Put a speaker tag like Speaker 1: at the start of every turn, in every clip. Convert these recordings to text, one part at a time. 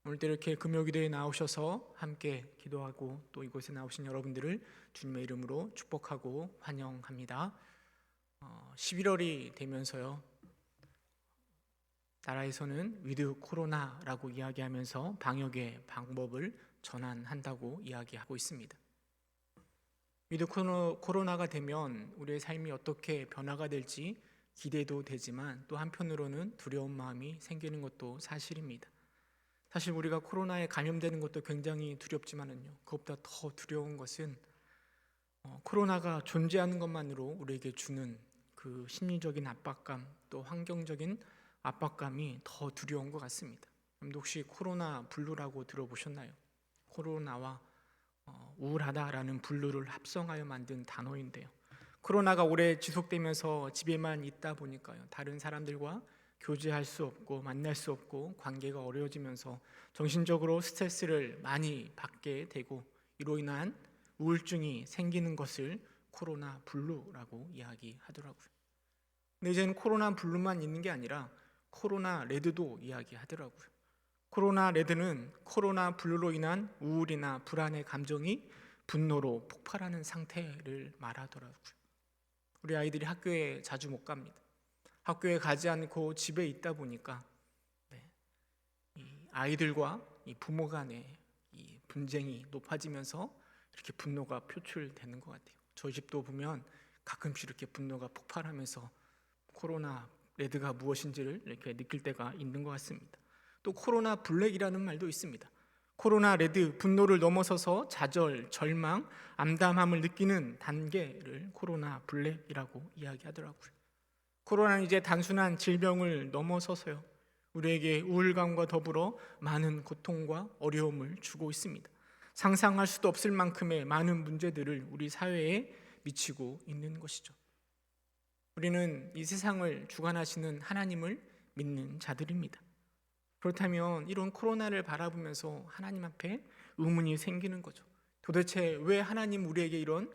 Speaker 1: 오늘도 이렇게 금요기도에 나오셔서 함께 기도하고 또 이곳에 나오신 여러분들을 주님의 이름으로 축복하고 환영합니다. 11월이 되면서요, 나라에서는 위드 코로나라고 이야기하면서 방역의 방법을 전환한다고 이야기하고 있습니다. 위드 코로나가 되면 우리의 삶이 어떻게 변화가 될지 기대도 되지만 또 한편으로는 두려운 마음이 생기는 것도 사실입니다. 사실 우리가 코로나에 감염되는 것도 굉장히 두렵지만은요, 그것보다 더 두려운 것은 코로나가 존재하는 것만으로 우리에게 주는 그 심리적인 압박감, 또 환경적인 압박감이 더 두려운 것 같습니다. 여러분도 혹시 코로나 블루라고 들어보셨나요? 코로나와 우울하다라는 블루를 합성하여 만든 단어인데요, 코로나가 오래 지속되면서 집에만 있다 보니까요, 다른 사람들과 교제할 수 없고 만날 수 없고 관계가 어려워지면서 정신적으로 스트레스를 많이 받게 되고 이로 인한 우울증이 생기는 것을 코로나 블루라고 이야기하더라고요. 근데 이제는 코로나 블루만 있는 게 아니라 코로나 레드도 이야기하더라고요. 코로나 레드는 코로나 블루로 인한 우울이나 불안의 감정이 분노로 폭발하는 상태를 말하더라고요. 우리 아이들이 학교에 자주 못 갑니다. 학교에 가지 않고 집에 있다 보니까 이 아이들과 이 부모 간의 이 분쟁이 높아지면서 이렇게 분노가 표출되는 것 같아요. 저희 집도 보면 가끔씩 이렇게 분노가 폭발하면서 코로나 레드가 무엇인지를 이렇게 느낄 때가 있는 것 같습니다. 또 코로나 블랙이라는 말도 있습니다. 코로나 레드, 분노를 넘어서서 좌절, 절망, 암담함을 느끼는 단계를 코로나 블랙이라고 이야기하더라고요. 코로나는 이제 단순한 질병을 넘어서서요, 우리에게 우울감과 더불어 많은 고통과 어려움을 주고 있습니다. 상상할 수도 없을 만큼의 많은 문제들을 우리 사회에 미치고 있는 것이죠. 우리는 이 세상을 주관하시는 하나님을 믿는 자들입니다. 그렇다면 이런 코로나를 바라보면서 하나님 앞에 의문이 생기는 거죠. 도대체 왜 하나님 우리에게 이런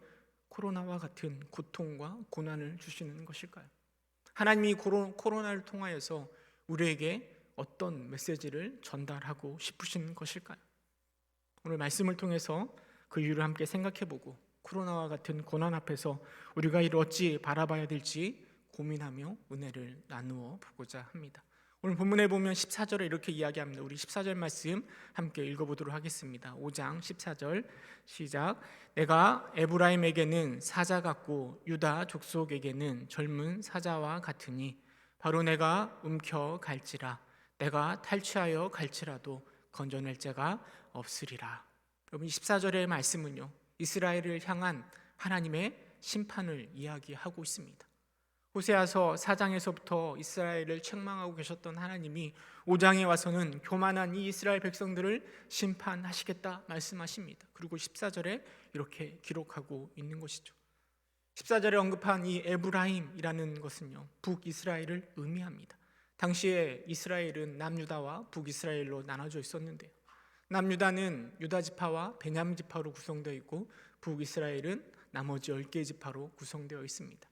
Speaker 1: 코로나와 같은 고통과 고난을 주시는 것일까요? 하나님이 코로나를 통하여서 우리에게 어떤 메시지를 전달하고 싶으신 것일까요? 오늘 말씀을 통해서 그 이유를 함께 생각해보고 코로나와 같은 고난 앞에서 우리가 이를 어찌 바라봐야 될지 고민하며 은혜를 나누어 보고자 합니다. 오늘 본문에 보면 14절에 이렇게 이야기합니다. 우리 14절 말씀 함께 읽어보도록 하겠습니다. 5장 14절 시작. 내가 에브라임에게는 사자 같고 유다 족속에게는 젊은 사자와 같으니 바로 내가 움켜갈지라. 내가 탈취하여 갈지라도 건져낼 자가 없으리라. 여러분, 14절의 말씀은요, 이스라엘을 향한 하나님의 심판을 이야기하고 있습니다. 호세아서 4장에서부터 이스라엘을 책망하고 계셨던 하나님이 5장에 와서는 교만한 이 이스라엘 백성들을 심판하시겠다 말씀하십니다. 그리고 14절에 이렇게 기록하고 있는 것이죠. 14절에 언급한 이 에브라임이라는 것은요, 북이스라엘을 의미합니다. 당시에 이스라엘은 남유다와 북이스라엘로 나눠져 있었는데요, 남유다는 유다 지파와 베냐민 지파로 구성되어 있고 북이스라엘은 나머지 10개 지파로 구성되어 있습니다.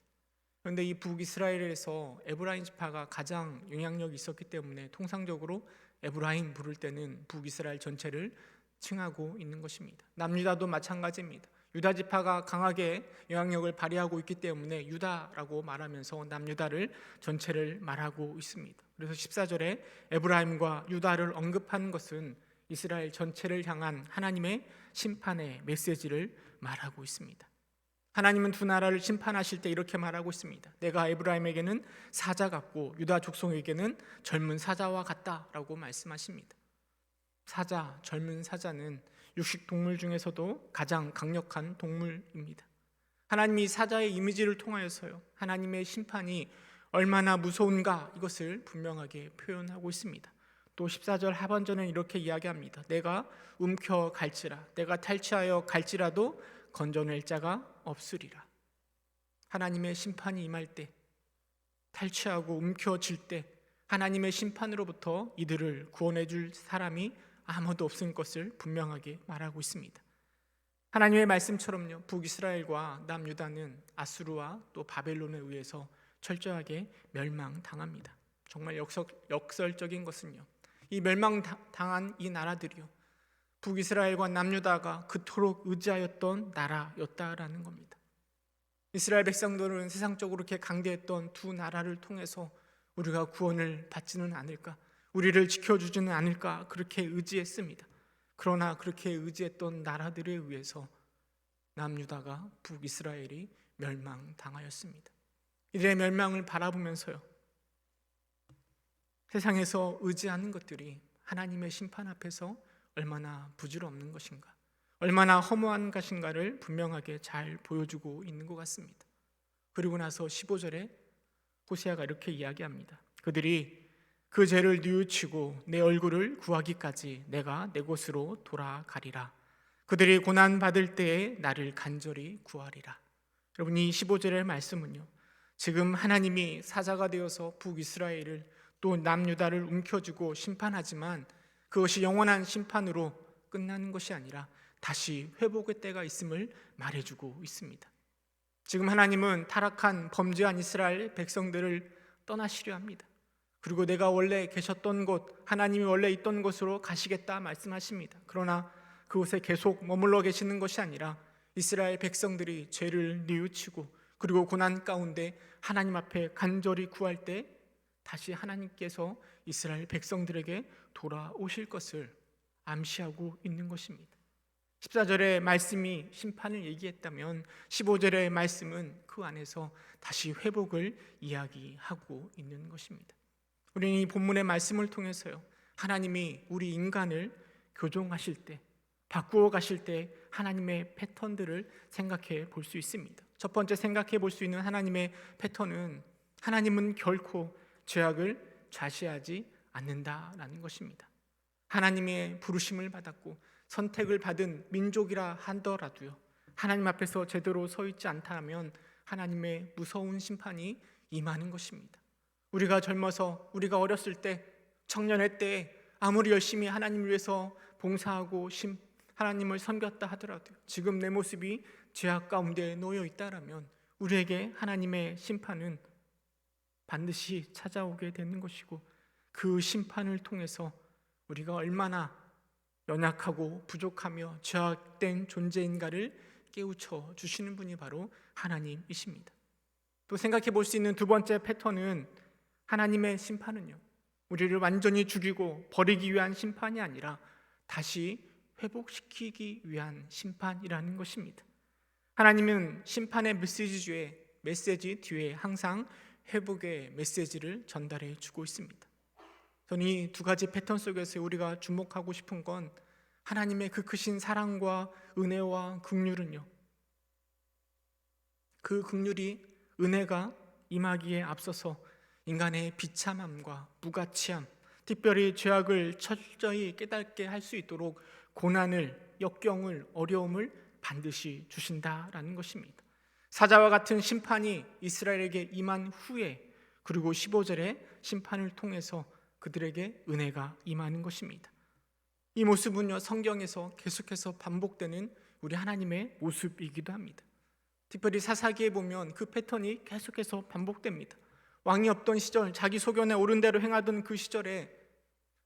Speaker 1: 그런데 이 북이스라엘에서 에브라임 지파가 가장 영향력이 있었기 때문에 통상적으로 에브라임 부를 때는 북이스라엘 전체를 칭하고 있는 것입니다. 남유다도 마찬가지입니다. 유다 지파가 강하게 영향력을 발휘하고 있기 때문에 유다라고 말하면서 남유다를 전체를 말하고 있습니다. 그래서 14절에 에브라임과 유다를 언급하는 것은 이스라엘 전체를 향한 하나님의 심판의 메시지를 말하고 있습니다. 하나님은 두 나라를 심판하실 때 이렇게 말하고 있습니다. 내가 에브라임에게는 사자 같고 유다 족속에게는 젊은 사자와 같다라고 말씀하십니다. 사자, 젊은 사자는 육식 동물 중에서도 가장 강력한 동물입니다. 하나님이 사자의 이미지를 통하여서요, 하나님의 심판이 얼마나 무서운가 이것을 분명하게 표현하고 있습니다. 또 14절 하반절은 이렇게 이야기합니다. 내가 움켜갈지라, 내가 탈취하여 갈지라도 건져낼 자가 없으리라. 하나님의 심판이 임할 때, 탈취하고 움켜쥘 때 하나님의 심판으로부터 이들을 구원해 줄 사람이 아무도 없을 것을 분명하게 말하고 있습니다. 하나님의 말씀처럼요, 북이스라엘과 남유다는 아수르와 또 바벨론에 의해서 철저하게 멸망당합니다. 정말 역설적인 것은요, 이 멸망당한 이 나라들이요, 북이스라엘과 남유다가 그토록 의지하였던 나라였다라는 겁니다. 이스라엘 백성들은 세상적으로 이렇게 강대했던 두 나라를 통해서 우리가 구원을 받지는 않을까, 우리를 지켜주지는 않을까, 그렇게 의지했습니다. 그러나 그렇게 의지했던 나라들에 의해서 남유다가 북이스라엘이 멸망당하였습니다. 이들의 멸망을 바라보면서요, 세상에서 의지하는 것들이 하나님의 심판 앞에서 얼마나 부질없는 것인가, 얼마나 허무한 것인가를 분명하게 잘 보여주고 있는 것 같습니다. 그리고 나서 15절에 호세아가 이렇게 이야기합니다. 그들이 그 죄를 뉘우치고 내 얼굴을 구하기까지 내가 내 곳으로 돌아가리라. 그들이 고난받을 때에 나를 간절히 구하리라. 여러분, 이 15절의 말씀은요, 지금 하나님이 사자가 되어서 북이스라엘을 또 남유다를 움켜쥐고 심판하지만 그것이 영원한 심판으로 끝나는 것이 아니라 다시 회복의 때가 있음을 말해주고 있습니다. 지금 하나님은 타락한 범죄한 이스라엘 백성들을 떠나시려 합니다. 그리고 내가 원래 계셨던 곳, 하나님이 원래 있던 곳으로 가시겠다 말씀하십니다. 그러나 그곳에 계속 머물러 계시는 것이 아니라 이스라엘 백성들이 죄를 뉘우치고 그리고 고난 가운데 하나님 앞에 간절히 구할 때 다시 하나님께서 이스라엘 백성들에게 돌아오실 것을 암시하고 있는 것입니다. 14절의 말씀이 심판을 얘기했다면 15절의 말씀은 그 안에서 다시 회복을 이야기하고 있는 것입니다. 우리는 이 본문의 말씀을 통해서요, 하나님이 우리 인간을 교정하실 때, 바꾸어 가실 때 하나님의 패턴들을 생각해 볼 수 있습니다. 첫 번째 생각해 볼 수 있는 하나님의 패턴은, 하나님은 결코 죄악을 좌시하지 않는다라는 것입니다. 하나님의 부르심을 받았고 선택을 받은 민족이라 하더라도요, 하나님 앞에서 제대로 서 있지 않다면 하나님의 무서운 심판이 임하는 것입니다. 우리가 젊어서, 우리가 어렸을 때, 청년의 때에 아무리 열심히 하나님을 위해서 봉사하고 하나님을 섬겼다 하더라도 지금 내 모습이 죄악 가운데 놓여 있다라면 우리에게 하나님의 심판은 반드시 찾아오게 되는 것이고, 그 심판을 통해서 우리가 얼마나 연약하고 부족하며 죄악된 존재인가를 깨우쳐 주시는 분이 바로 하나님이십니다. 또 생각해 볼 수 있는 두 번째 패턴은, 하나님의 심판은요, 우리를 완전히 죽이고 버리기 위한 심판이 아니라 다시 회복시키기 위한 심판이라는 것입니다. 하나님은 심판의 메시지 뒤에 항상 회복의 메시지를 전달해 주고 있습니다. 저는 이 두 가지 패턴 속에서 우리가 주목하고 싶은 건, 하나님의 그 크신 사랑과 은혜와 긍휼은요, 그 긍휼이, 은혜가 임하기에 앞서서 인간의 비참함과 무가치함, 특별히 죄악을 철저히 깨닫게 할 수 있도록 고난을, 역경을, 어려움을 반드시 주신다라는 것입니다. 사자와 같은 심판이 이스라엘에게 임한 후에, 그리고 15절의 심판을 통해서 그들에게 은혜가 임하는 것입니다. 이 모습은요, 성경에서 계속해서 반복되는 우리 하나님의 모습이기도 합니다. 특별히 사사기에 보면 그 패턴이 계속해서 반복됩니다. 왕이 없던 시절, 자기 소견에 옳은 대로 행하던 그 시절에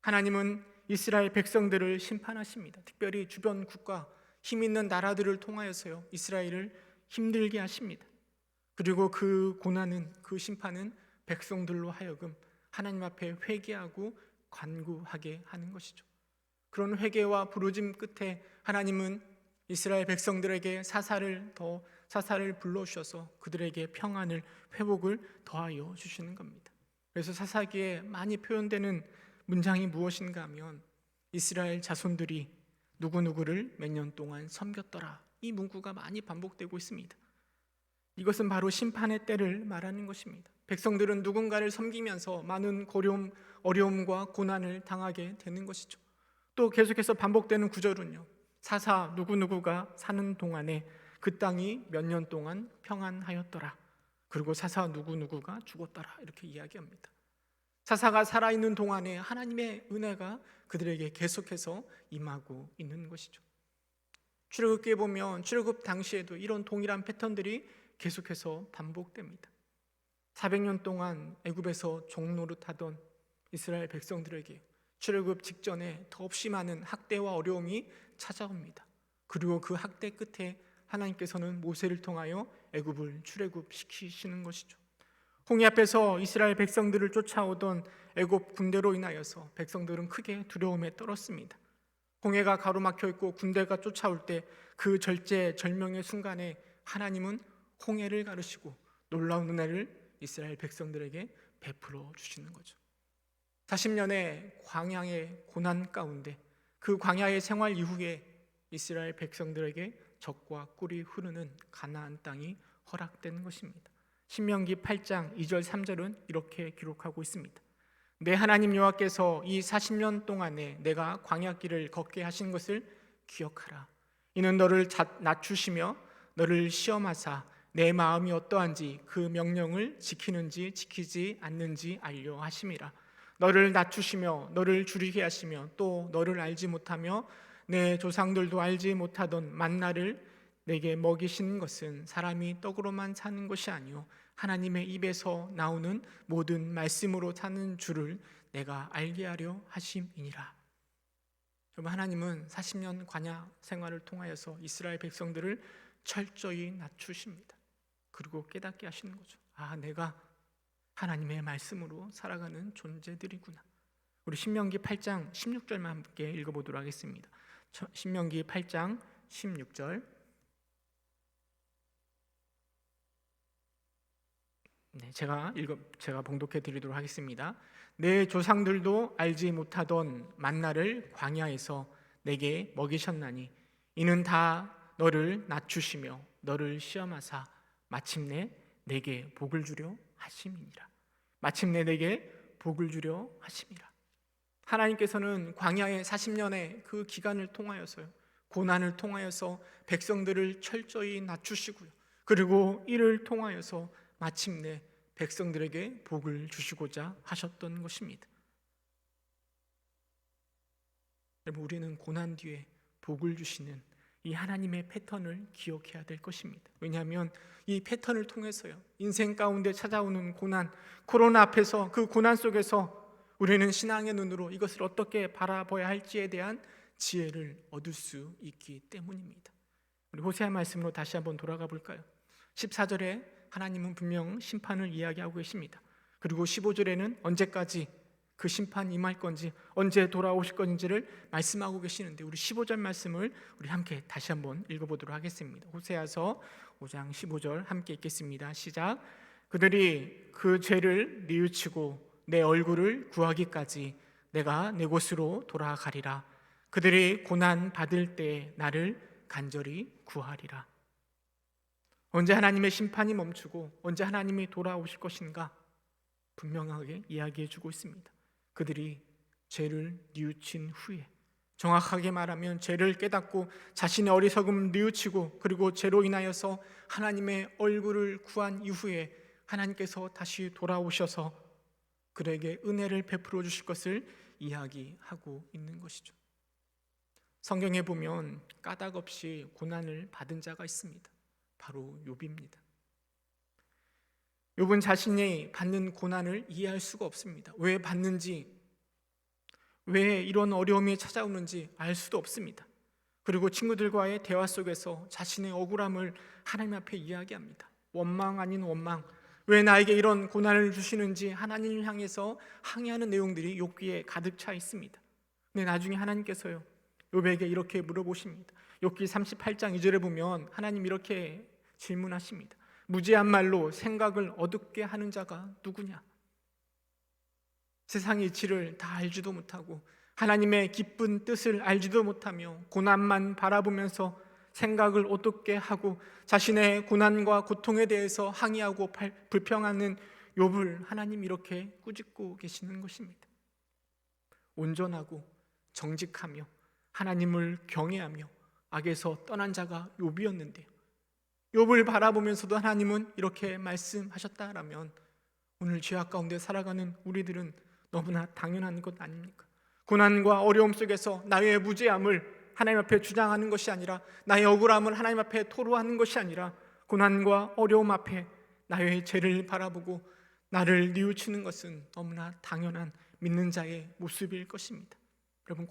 Speaker 1: 하나님은 이스라엘 백성들을 심판하십니다. 특별히 주변 국가, 힘 있는 나라들을 통하여서요, 이스라엘을 힘들게 하십니다. 그리고 그 고난은, 그 심판은 백성들로 하여금 하나님 앞에 회개하고 간구하게 하는 것이죠. 그런 회개와 부르짐 끝에 하나님은 이스라엘 백성들에게 사사를 불러주셔서 그들에게 평안을, 회복을 더하여 주시는 겁니다. 그래서 사사기에 많이 표현되는 문장이 무엇인가 하면, 이스라엘 자손들이 누구누구를 몇 년 동안 섬겼더라, 이 문구가 많이 반복되고 있습니다. 이것은 바로 심판의 때를 말하는 것입니다. 백성들은 누군가를 섬기면서 많은 어려움과 고난을 당하게 되는 것이죠. 또 계속해서 반복되는 구절은요, 사사 누구누구가 사는 동안에 그 땅이 몇 년 동안 평안하였더라, 그리고 사사 누구누구가 죽었더라, 이렇게 이야기합니다. 사사가 살아있는 동안에 하나님의 은혜가 그들에게 계속해서 임하고 있는 것이죠. 출애굽기에 보면 출애굽 당시에도 이런 동일한 패턴들이 계속해서 반복됩니다. 400년 동안 애굽에서 종노릇하던 이스라엘 백성들에게 출애굽 직전에 더없이 많은 학대와 어려움이 찾아옵니다. 그리고 그 학대 끝에 하나님께서는 모세를 통하여 애굽을 출애굽시키시는 것이죠. 홍해 앞에서 이스라엘 백성들을 쫓아오던 애굽 군대로 인하여서 백성들은 크게 두려움에 떨었습니다. 홍해가 가로막혀 있고 군대가 쫓아올 때 그 절제절명의 순간에 하나님은 홍해를 가르시고 놀라운 은혜를 이스라엘 백성들에게 베풀어 주시는 거죠. 40년의 광야의 고난 가운데 그 광야의 생활 이후에 이스라엘 백성들에게 젖과 꿀이 흐르는 가나안 땅이 허락된 것입니다. 신명기 8장 2절 3절은 이렇게 기록하고 있습니다. 내 하나님 여호와께서 이 40년 동안에 내가 광야길을 걷게 하신 것을 기억하라. 이는 너를 낮추시며 너를 시험하사 내 마음이 어떠한지 그 명령을 지키는지 지키지 않는지 알려 하심이라. 너를 낮추시며 너를 줄이게 하시며 또 너를 알지 못하며 내 조상들도 알지 못하던 만나를 내게 먹이시는 것은 사람이 떡으로만 사는 것이 아니요 하나님의 입에서 나오는 모든 말씀으로 사는 줄을 내가 알게 하려 하심이니라. 여러분, 하나님은 40년 광야 생활을 통하여서 이스라엘 백성들을 철저히 낮추십니다. 그리고 깨닫게 하시는 거죠. 아, 내가 하나님의 말씀으로 살아가는 존재들이구나. 우리 신명기 8장 16절만 함께 읽어보도록 하겠습니다. 신명기 8장 16절. 제가 봉독해 드리도록 하겠습니다. 내 조상들도 알지 못하던 만나를 광야에서 내게 먹이셨나니 이는 다 너를 낮추시며 너를 시험하사 마침내 내게 복을 주려 하심이니라. 마침내 내게 복을 주려 하심이라. 하나님께서는 광야의 40년의 그 기간을 통하여서요, 고난을 통하여서 백성들을 철저히 낮추시고요, 그리고 이를 통하여서 마침내 백성들에게 복을 주시고자 하셨던 것입니다. 여러분, 우리는 고난 뒤에 복을 주시는 이 하나님의 패턴을 기억해야 될 것입니다. 왜냐하면 이 패턴을 통해서요, 인생 가운데 찾아오는 고난, 코로나 앞에서 그 고난 속에서 우리는 신앙의 눈으로 이것을 어떻게 바라봐야 할지에 대한 지혜를 얻을 수 있기 때문입니다. 우리 호세아 말씀으로 다시 한번 돌아가 볼까요? 14절에 하나님은 분명 심판을 이야기하고 계십니다. 그리고 15절에는 언제까지 그 심판 임할 건지, 언제 돌아오실 건지를 말씀하고 계시는데, 우리 15절 말씀을 우리 함께 다시 한번 읽어보도록 하겠습니다. 호세아서 5장 15절 함께 읽겠습니다. 시작. 그들이 그 죄를 뉘우치고 내 얼굴을 구하기까지 내가 내 곳으로 돌아가리라. 그들이 고난 받을 때 나를 간절히 구하리라. 언제 하나님의 심판이 멈추고 언제 하나님이 돌아오실 것인가 분명하게 이야기해 주고 있습니다. 그들이 죄를 뉘우친 후에, 정확하게 말하면 죄를 깨닫고 자신의 어리석음을 뉘우치고 그리고 죄로 인하여서 하나님의 얼굴을 구한 이후에 하나님께서 다시 돌아오셔서 그들에게 은혜를 베풀어 주실 것을 이야기하고 있는 것이죠. 성경에 보면 까닭 없이 고난을 받은 자가 있습니다. 바로 욥입니다. 욥은 자신이 받는 고난을 이해할 수가 없습니다. 왜 받는지, 왜 이런 어려움이 찾아오는지 알 수도 없습니다. 그리고 친구들과의 대화 속에서 자신의 억울함을 하나님 앞에 이야기합니다. 원망 아닌 원망, 왜 나에게 이런 고난을 주시는지 하나님을 향해서 항의하는 내용들이 욥기에 가득 차 있습니다. 근데 나중에 하나님께서요, 욥에게 이렇게 물어보십니다. 욥기 38장 2절에 보면 하나님 이렇게 질문하십니다. 무지한 말로 생각을 어둡게 하는 자가 누구냐? 세상의 이치를 다 알지도 못하고 하나님의 기쁜 뜻을 알지도 못하며 고난만 바라보면서 생각을 어둡게 하고 자신의 고난과 고통에 대해서 항의하고 불평하는 욥을 하나님 이렇게 꾸짖고 계시는 것입니다. 온전하고 정직하며 하나님을 경외하며 악에서 떠난 자가 욥이었는데요, 욥을 바라보면서도 하나님은 이렇게 말씀하셨다라면 오늘 죄악 가운데 살아가는 우리들은 너무나 당연한 것 아닙니까? 고난과 어려움 속에서 나의 무죄함을 하나님 앞에 주장하는 것이 아니라, 나의 억울함을 하나님 앞에 토로하는 것이 아니라, 고난과 어려움 앞에 나의 죄를 바라보고 나를 뉘우치는 것은 너무나 당연한 믿는 자의 모습일 것입니다. 여러분,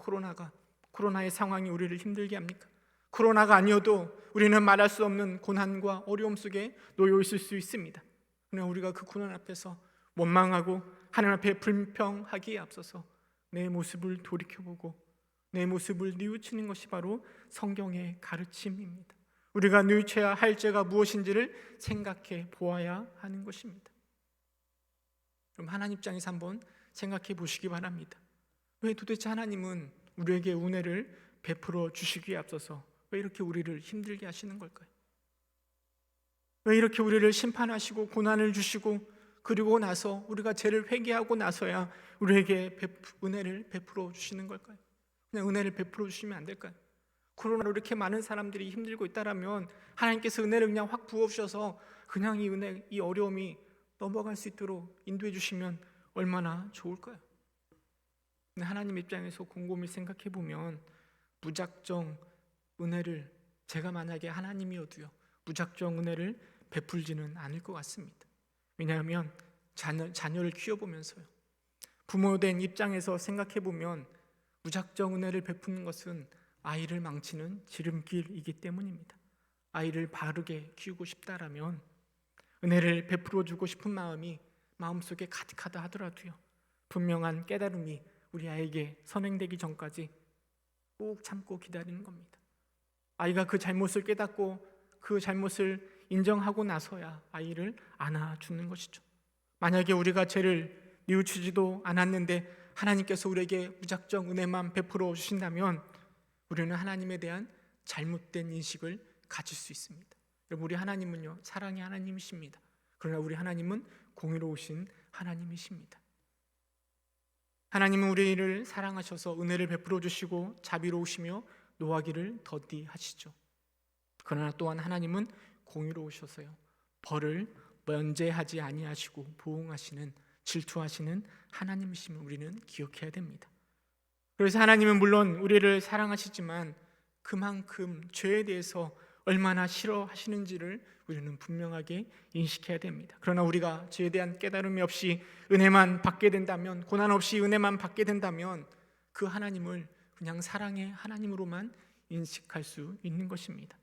Speaker 1: 코로나의 상황이 우리를 힘들게 합니까? 코로나가 아니어도 우리는 말할 수 없는 고난과 어려움 속에 놓여 있을 수 있습니다. 그러나 우리가 그 고난 앞에서 원망하고 하나님 앞에 불평하기에 앞서서 내 모습을 돌이켜보고 내 모습을 뉘우치는 것이 바로 성경의 가르침입니다. 우리가 뉘우쳐야 할 죄가 무엇인지를 생각해 보아야 하는 것입니다. 그럼 하나님 입장에서 한번 생각해 보시기 바랍니다. 왜 도대체 하나님은 우리에게 은혜를 베풀어 주시기에 앞서서 왜 이렇게 우리를 힘들게 하시는 걸까요? 왜 이렇게 우리를 심판하시고 고난을 주시고 그리고 나서 우리가 죄를 회개하고 나서야 우리에게 은혜를 베풀어 주시는 걸까요? 그냥 은혜를 베풀어 주시면 안 될까요? 코로나로 이렇게 많은 사람들이 힘들고 있다라면 하나님께서 은혜를 그냥 확 부어주셔서 그냥 이 어려움이 넘어갈 수 있도록 인도해 주시면 얼마나 좋을까요? 근데 하나님 입장에서 곰곰이 생각해 보면 무작정 은혜를, 제가 만약에 하나님이어도요 무작정 은혜를 베풀지는 않을 것 같습니다. 왜냐하면 자녀를 키워보면서요, 부모된 입장에서 생각해 보면 무작정 은혜를 베푸는 것은 아이를 망치는 지름길이기 때문입니다. 아이를 바르게 키우고 싶다라면 은혜를 베풀어 주고 싶은 마음이 마음속에 가득하다 하더라도요 분명한 깨달음이 우리 아이에게 선행되기 전까지 꼭 참고 기다리는 겁니다. 아이가 그 잘못을 깨닫고 그 잘못을 인정하고 나서야 아이를 안아주는 것이죠. 만약에 우리가 죄를 뉘우치지도 않았는데 하나님께서 우리에게 무작정 은혜만 베풀어 주신다면 우리는 하나님에 대한 잘못된 인식을 가질 수 있습니다. 여러분, 우리 하나님은요 사랑의 하나님이십니다. 그러나 우리 하나님은 공의로우신 하나님이십니다. 하나님은 우리를 사랑하셔서 은혜를 베풀어 주시고 자비로우시며 노하기를 더디하시죠. 그러나 또한 하나님은 공의로우셔서요 벌을 면제하지 아니하시고 보응하시는, 질투하시는 하나님이심을 우리는 기억해야 됩니다. 그래서 하나님은 물론 우리를 사랑하시지만 그만큼 죄에 대해서 얼마나 싫어하시는지를 우리는 분명하게 인식해야 됩니다. 그러나 우리가 죄에 대한 깨달음이 없이 은혜만 받게 된다면, 고난 없이 은혜만 받게 된다면 그 하나님을 그냥 사랑의 하나님으로만 인식할 수 있는 것입니다.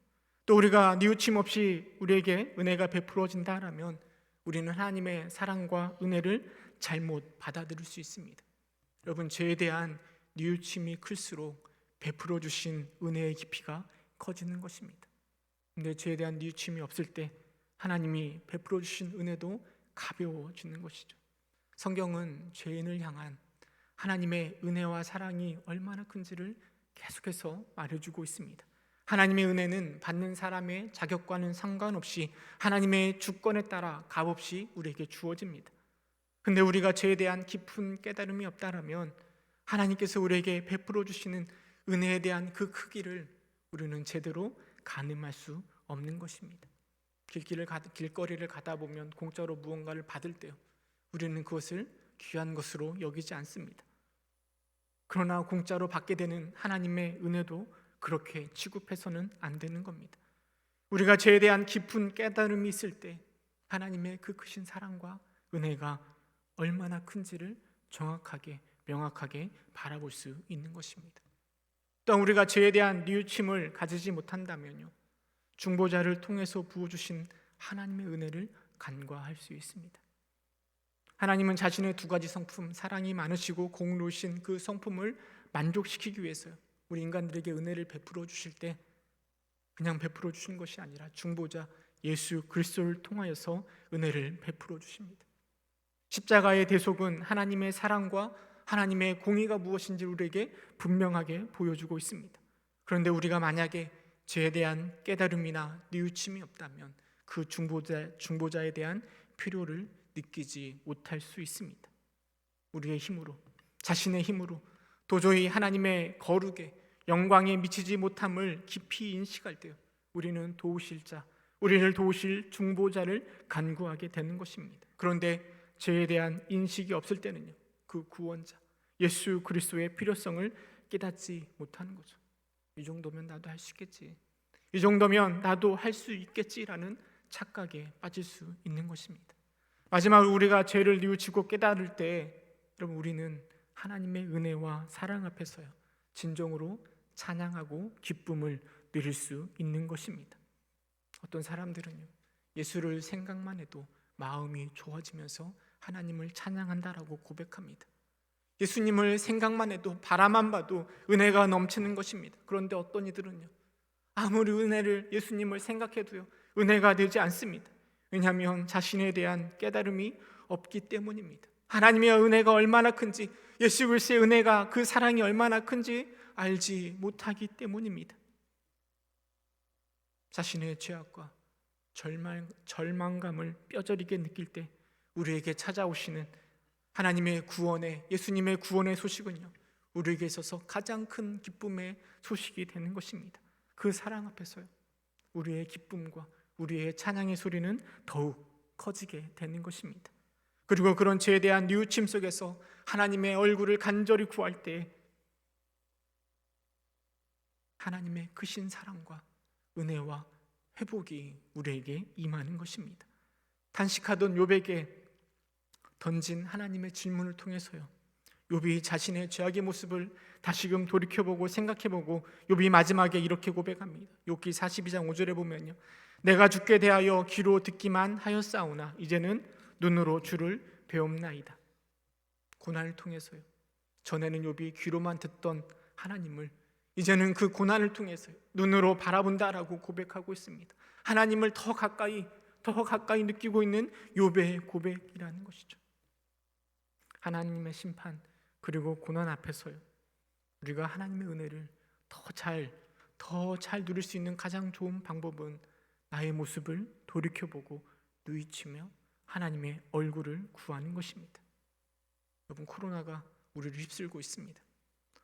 Speaker 1: 또 우리가 뉘우침 없이 우리에게 은혜가 베풀어진다라면 우리는 하나님의 사랑과 은혜를 잘못 받아들일 수 있습니다. 여러분, 죄에 대한 뉘우침이 클수록 베풀어 주신 은혜의 깊이가 커지는 것입니다. 근데 죄에 대한 뉘우침이 없을 때 하나님이 베풀어 주신 은혜도 가벼워지는 것이죠. 성경은 죄인을 향한 하나님의 은혜와 사랑이 얼마나 큰지를 계속해서 말해주고 있습니다. 하나님의 은혜는 받는 사람의 자격과는 상관없이 하나님의 주권에 따라 값없이 우리에게 주어집니다. 근데 우리가 죄에 대한 깊은 깨달음이 없다라면 하나님께서 우리에게 베풀어 주시는 은혜에 대한 그 크기를 우리는 제대로 가늠할 수 없는 것입니다. 길거리를 가다 보면 공짜로 무언가를 받을 때요 우리는 그것을 귀한 것으로 여기지 않습니다. 그러나 공짜로 받게 되는 하나님의 은혜도 그렇게 취급해서는 안 되는 겁니다. 우리가 죄에 대한 깊은 깨달음이 있을 때 하나님의 그 크신 사랑과 은혜가 얼마나 큰지를 정확하게 명확하게 바라볼 수 있는 것입니다. 또한 우리가 죄에 대한 뉘우침을 가지지 못한다면요 중보자를 통해서 부어주신 하나님의 은혜를 간과할 수 있습니다. 하나님은 자신의 두 가지 성품, 사랑이 많으시고 공의로우신 그 성품을 만족시키기 위해서요 우리 인간들에게 은혜를 베풀어 주실 때 그냥 베풀어 주신 것이 아니라 중보자 예수 그리스도를 통하여서 은혜를 베풀어 주십니다. 십자가의 대속은 하나님의 사랑과 하나님의 공의가 무엇인지 우리에게 분명하게 보여주고 있습니다. 그런데 우리가 만약에 죄에 대한 깨달음이나 뉘우침이 없다면 그 중보자에 대한 필요를 느끼지 못할 수 있습니다. 우리의 힘으로, 자신의 힘으로 도저히 하나님의 거룩에 영광에 미치지 못함을 깊이 인식할 때 우리는 도우실 자, 우리를 도우실 중보자를 간구하게 되는 것입니다. 그런데 죄에 대한 인식이 없을 때는요 그 구원자 예수 그리스도의 필요성을 깨닫지 못하는 거죠. 이 정도면 나도 할 수 있겠지, 이 정도면 나도 할 수 있겠지라는 착각에 빠질 수 있는 것입니다. 마지막으로 우리가 죄를 뉘우치고 깨달을 때 여러분 우리는 하나님의 은혜와 사랑 앞에서요 진정으로 찬양하고 기쁨을 누릴 수 있는 것입니다. 어떤 사람들은요 예수를 생각만 해도 마음이 좋아지면서 하나님을 찬양한다라고 고백합니다. 예수님을 생각만 해도 바라만 봐도 은혜가 넘치는 것입니다. 그런데 어떤 이들은요 아무리 예수님을 생각해도요 은혜가 되지 않습니다. 왜냐하면 자신에 대한 깨달음이 없기 때문입니다. 하나님의 은혜가 얼마나 큰지, 예수 그리스도의 은혜가, 그 사랑이 얼마나 큰지 알지 못하기 때문입니다. 자신의 죄악과 절망감을 뼈저리게 느낄 때 우리에게 찾아오시는 하나님의 구원의, 예수님의 구원의 소식은요 우리에게 있어서 가장 큰 기쁨의 소식이 되는 것입니다. 그 사랑 앞에서요 우리의 기쁨과 우리의 찬양의 소리는 더욱 커지게 되는 것입니다. 그리고 그런 죄에 대한 뉘우침 속에서 하나님의 얼굴을 간절히 구할 때 하나님의 크신 사랑과 은혜와 회복이 우리에게 임하는 것입니다. 단식하던 욥에게 던진 하나님의 질문을 통해서요 욥이 자신의 죄악의 모습을 다시금 돌이켜보고 생각해보고 욥이 마지막에 이렇게 고백합니다. 욥기 42장 5절에 보면요 내가 주께 대하여 귀로 듣기만 하였사오나 이제는 눈으로 주를 배움나이다. 고난을 통해서요 전에는 욥이 귀로만 듣던 하나님을 이제는 그 고난을 통해서 눈으로 바라본다라고 고백하고 있습니다. 하나님을 더 가까이 느끼고 있는 욥의 고백이라는 것이죠. 하나님의 심판 그리고 고난 앞에서요 우리가 하나님의 은혜를 더 잘 누릴 수 있는 가장 좋은 방법은 나의 모습을 돌이켜보고 누이치며 하나님의 얼굴을 구하는 것입니다. 여러분, 코로나가 우리를 휩쓸고 있습니다.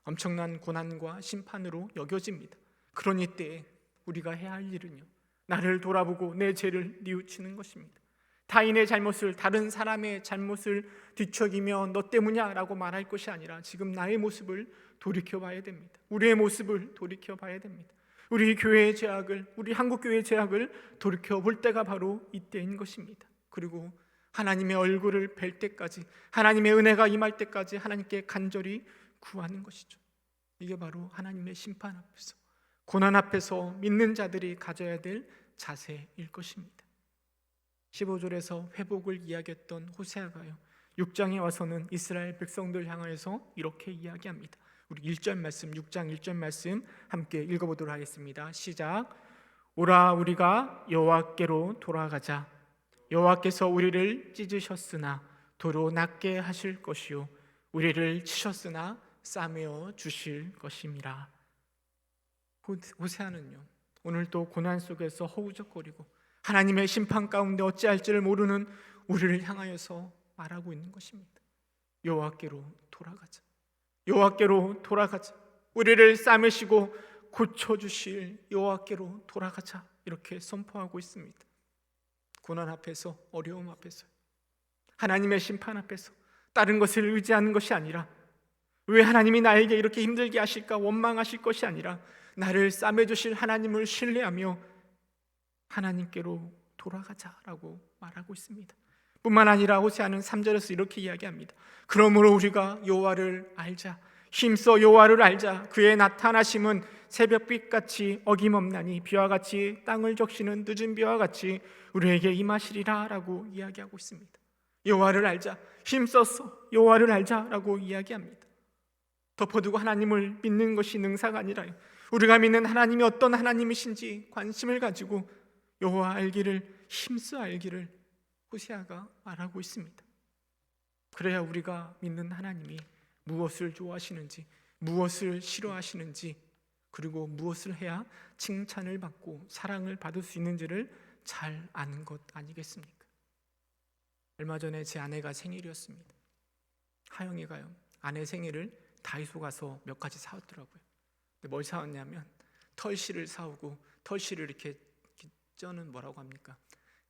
Speaker 1: 엄청난 고난과 심판으로 여겨집니다. 그러니 때에 우리가 해야 할 일은요 나를 돌아보고 내 죄를 뉘우치는 것입니다. 타인의 잘못을, 다른 사람의 잘못을 뒤척이며 너 때문이야 라고 말할 것이 아니라 지금 나의 모습을 돌이켜봐야 됩니다. 우리의 모습을 돌이켜봐야 됩니다. 우리 교회의 죄악을, 우리 한국교회의 죄악을 돌이켜볼 때가 바로 이때인 것입니다. 그리고 하나님의 얼굴을 뵐 때까지, 하나님의 은혜가 임할 때까지 하나님께 간절히 구하는 것이죠. 이게 바로 하나님의 심판 앞에서, 고난 앞에서 믿는 자들이 가져야 될 자세일 것입니다. 15절에서 회복을 이야기했던 호세아가요 6장에 와서는 이스라엘 백성들 향하여서 이렇게 이야기합니다. 우리 1절 말씀, 6장 1절 말씀 함께 읽어보도록 하겠습니다. 시작. 오라 우리가 여호와께로 돌아가자. 여호와께서 우리를 찢으셨으나 도로 낫게 하실 것이요 우리를 치셨으나 싸매어 주실 것임이라. 호세아는요 오늘도 고난 속에서 허우적거리고 하나님의 심판 가운데 어찌할지를 모르는 우리를 향하여서 말하고 있는 것입니다. 여호와께로 돌아가자. 여호와께로 돌아가자. 우리를 싸매시고 고쳐주실 여호와께로 돌아가자. 이렇게 선포하고 있습니다. 고난 앞에서, 어려움 앞에서, 하나님의 심판 앞에서 다른 것을 의지하는 것이 아니라, 왜 하나님이 나에게 이렇게 힘들게 하실까 원망하실 것이 아니라 나를 싸매주실 하나님을 신뢰하며 하나님께로 돌아가자라고 말하고 있습니다. 뿐만 아니라 호세아는 3절에서 이렇게 이야기합니다. 그러므로 우리가 여호와를 알자. 힘써 여호와를 알자. 그의 나타나심은 새벽빛같이 어김없나니 비와 같이 땅을 적시는 늦은 비와 같이 우리에게 임하시리라 라고 이야기하고 있습니다. 여호와를 알자. 힘써서 여호와를 알자라고 이야기합니다. 덮어두고 하나님을 믿는 것이 능사가 아니라요 우리가 믿는 하나님이 어떤 하나님이신지 관심을 가지고 여호와 알기를, 힘써 알기를 호세아가 말하고 있습니다. 그래야 우리가 믿는 하나님이 무엇을 좋아하시는지, 무엇을 싫어하시는지, 그리고 무엇을 해야 칭찬을 받고 사랑을 받을 수 있는지를 잘 아는 것 아니겠습니까? 얼마 전에 제 아내가 생일이었습니다. 하영이가요 아내 생일을 다이소 가서 몇 가지 사왔더라고요. 근데 뭘 사왔냐면 털실을 사오고, 털실을 이렇게 쩌는 뭐라고 합니까?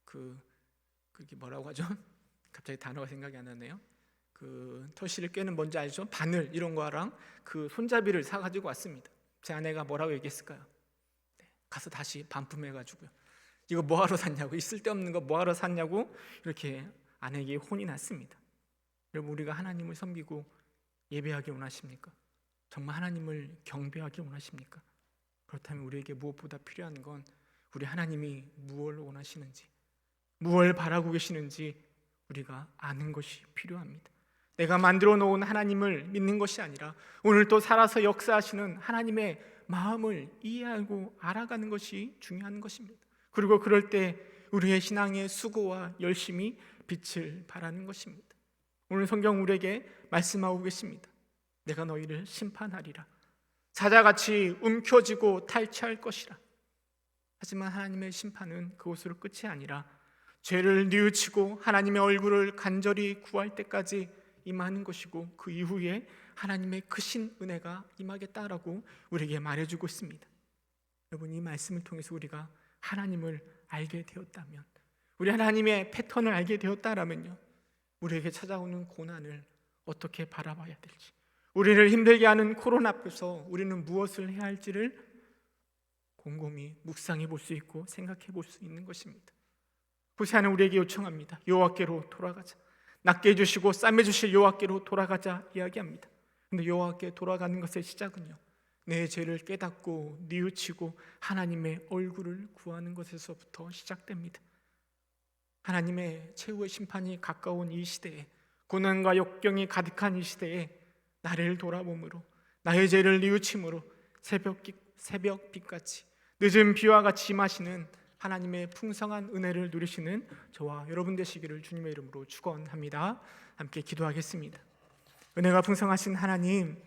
Speaker 1: 그게 뭐라고 하죠? 갑자기 단어가 생각이 안 나네요. 그 털실을 꿰는 뭔지 알죠? 바늘 이런 거랑 그 손잡이를 사가지고 왔습니다. 제 아내가 뭐라고 얘기했을까요? 네, 가서 다시 반품해가지고요. 이거 뭐하러 샀냐고, 있을 데 없는 거 뭐하러 샀냐고 이렇게 아내에게 혼이 났습니다. 여러분, 우리가 하나님을 섬기고 예배하기 원하십니까? 정말 하나님을 경배하기 원하십니까? 그렇다면 우리에게 무엇보다 필요한 건 우리 하나님이 무엇을 원하시는지, 무엇을 바라고 계시는지 우리가 아는 것이 필요합니다. 내가 만들어 놓은 하나님을 믿는 것이 아니라 오늘 또 살아서 역사하시는 하나님의 마음을 이해하고 알아가는 것이 중요한 것입니다. 그리고 그럴 때 우리의 신앙의 수고와 열심이 빛을 발하는 것입니다. 오늘 성경 우리에게 말씀하고 계십니다. 내가 너희를 심판하리라. 사자같이 움켜쥐고 탈취할 것이라. 하지만 하나님의 심판은 그것으로 끝이 아니라 죄를 뉘우치고 하나님의 얼굴을 간절히 구할 때까지 임하는 것이고, 그 이후에 하나님의 크신 은혜가 임하겠다라고 우리에게 말해주고 있습니다. 여러분, 이 말씀을 통해서 우리가 하나님을 알게 되었다면, 우리 하나님의 패턴을 알게 되었다라면요, 우리에게 찾아오는 고난을 어떻게 바라봐야 될지, 우리를 힘들게 하는 코로나 앞에서 우리는 무엇을 해야 할지를 곰곰이 묵상해 볼 수 있고 생각해 볼 수 있는 것입니다. 호세아는 우리에게 요청합니다. 여호와께로 돌아가자. 낫게 해주시고 싸매주실 여호와께로 돌아가자 이야기합니다. 근데 여호와께 돌아가는 것의 시작은요, 내 죄를 깨닫고 뉘우치고 하나님의 얼굴을 구하는 것에서부터 시작됩니다. 하나님의 최후의 심판이 가까운 이 시대에, 고난과 역경이 가득한 이 시대에 나를 돌아봄으로, 나의 죄를 뉘우침으로 새벽빛같이 늦은 비와 같이 임하시는 하나님의 풍성한 은혜를 누리시는 저와 여러분 되시기를 주님의 이름으로 축원합니다. 함께 기도하겠습니다. 은혜가 풍성하신 하나님,